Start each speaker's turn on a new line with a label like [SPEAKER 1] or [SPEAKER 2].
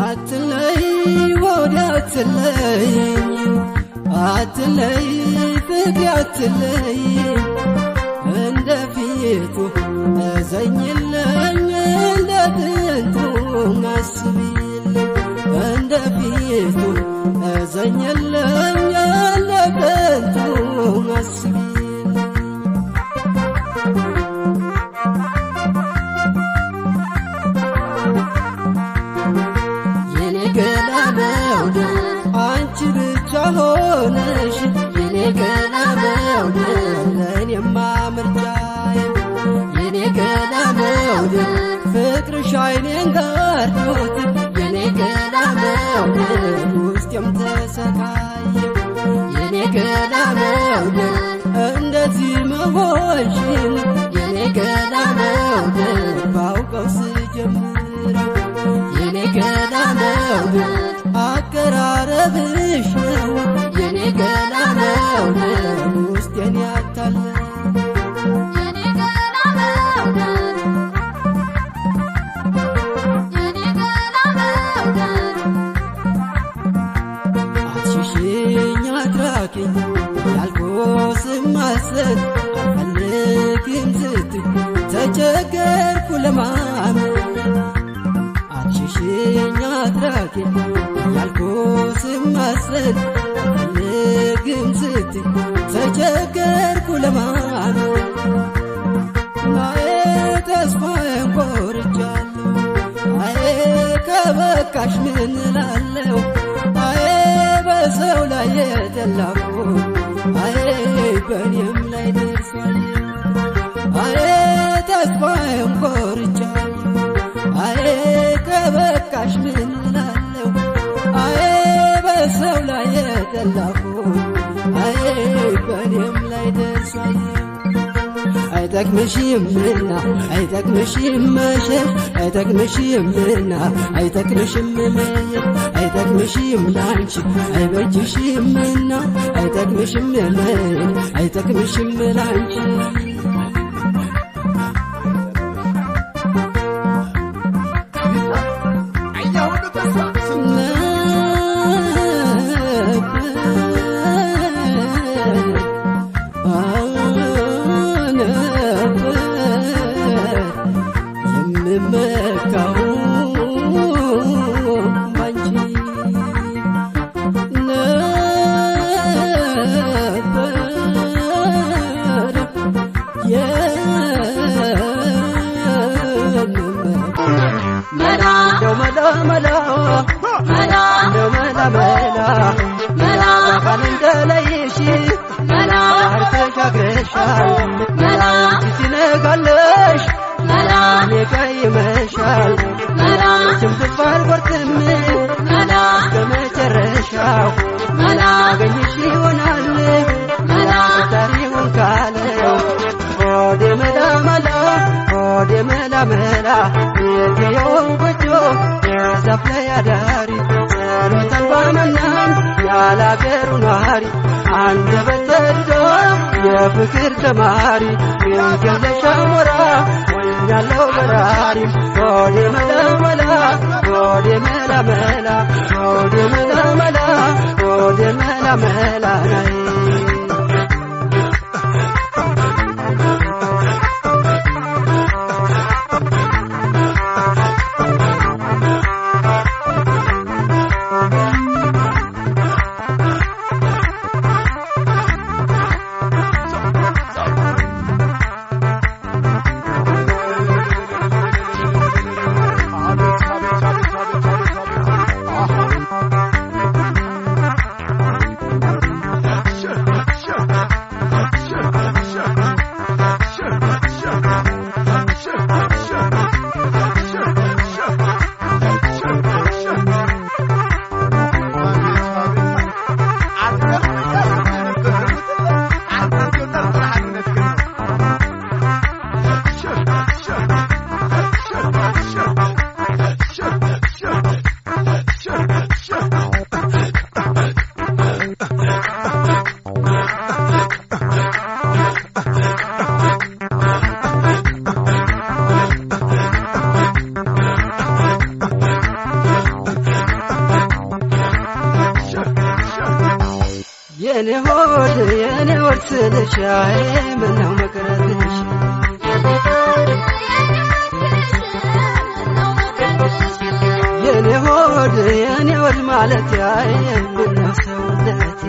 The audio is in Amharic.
[SPEAKER 1] አትለይ ወዲያ አትለይ አትለይ ፍቅሬ አትለይ እንደ ፊቱ እዘኝልኝ እንደ ጥንቱ አስቢልኝ እንደ ፊቱ እዘኝልኝ እንደ ጥንቱ አስቢልኝ የኔ ገላ መውደድ አንቺ ብቻ ሆነሽ የኔ ገላ መውደድ ለእኔማ ምርጫዬ የኔ ገላ መውደድ ፍቅርሽ አይኔን ጋርዶት የኔ ገላ መውደድ ውስጤም ተሰቃየ የኔ ገላ መውደድ እንደዚህ መሆንሽን የኔ ገላ መውደድ ባውቀው ስጀምረው የኔ ገላ መውደድ አቀራረብሽ ነው የኔ ገላ መውደድ ውስጤን ያታለው
[SPEAKER 2] የኔ ገላ መውደድ የኔ ገላ መውደድ
[SPEAKER 1] አትሽሽኝ አትራቂኝ ያልኩስም ማሰብ አልፈልግም ስትይ ተቸገርኩ ለማመን አትሽሽኝ አትራቂኝ ያልኩስም ማሰብ አልፈልግም ስትይ ተቸገርኩ ለማመን ናዬ ተስፋዬን ቆርጫለሁ አዬ ከበቃሽ ምን እላለሁ አዬ በሰው ላይ የጠላኩት አዬ በእኔም ላይ ደርሷል አዬ ተስፋዬን ቆርጫለሁ አዬ ከበቃሽ ምን እላለሁ አዬ በሰው ላይ የጠላኩት አዬ በእኔም ላይ ደርሷል አይጠቅምሽምና አይጠቅምሽም መሸሽ አይጠቅምሽምና አይጠቅምሽም መሄድ አይጠቅምሽም ላንቺ አይበጅሽምና አይጠቅምሽም መሄድ አይጠቅምሽም ላንቺ የምመካው ባንቺ ነበር
[SPEAKER 2] መላ
[SPEAKER 1] መላ መላ
[SPEAKER 2] መላ
[SPEAKER 1] መላ መላ
[SPEAKER 2] መላ
[SPEAKER 1] ቃል እንደለይሽ
[SPEAKER 2] መላ
[SPEAKER 1] ተሻግረሻል
[SPEAKER 2] መላ
[SPEAKER 1] ትነጋለሽ
[SPEAKER 2] መላ
[SPEAKER 1] እኔ ቀይመሻል
[SPEAKER 2] መላ
[SPEAKER 1] ችምትፍ አልቆርጥም
[SPEAKER 2] መላ
[SPEAKER 1] ከመጨረሻው
[SPEAKER 2] መላ
[SPEAKER 1] አገኝሽ ይሆናል
[SPEAKER 2] መላ
[SPEAKER 1] ታሪውን ካለው ሆዴ መላ መላ ሆዴ መላ መላ የትየውን ጎጆ የዛፍ ላይ አዳሪ ጸሎተን ባመናን ያላገሩ ነዋሪ አንደበት ተድዶ የፍቅር ተማሪ የገለሻ ሞራ ወኛለው በራሪ ሆዴ መላ መላ ሆዴ መላ መላ ሆዴ መላ መላ ሆዴ መላ መላ ናይ የኔ ሆድ ስልሻዬ ምነው መቅረትሽ የኔ ሆድ ማለት ያዬ ምነው ሰውነቴ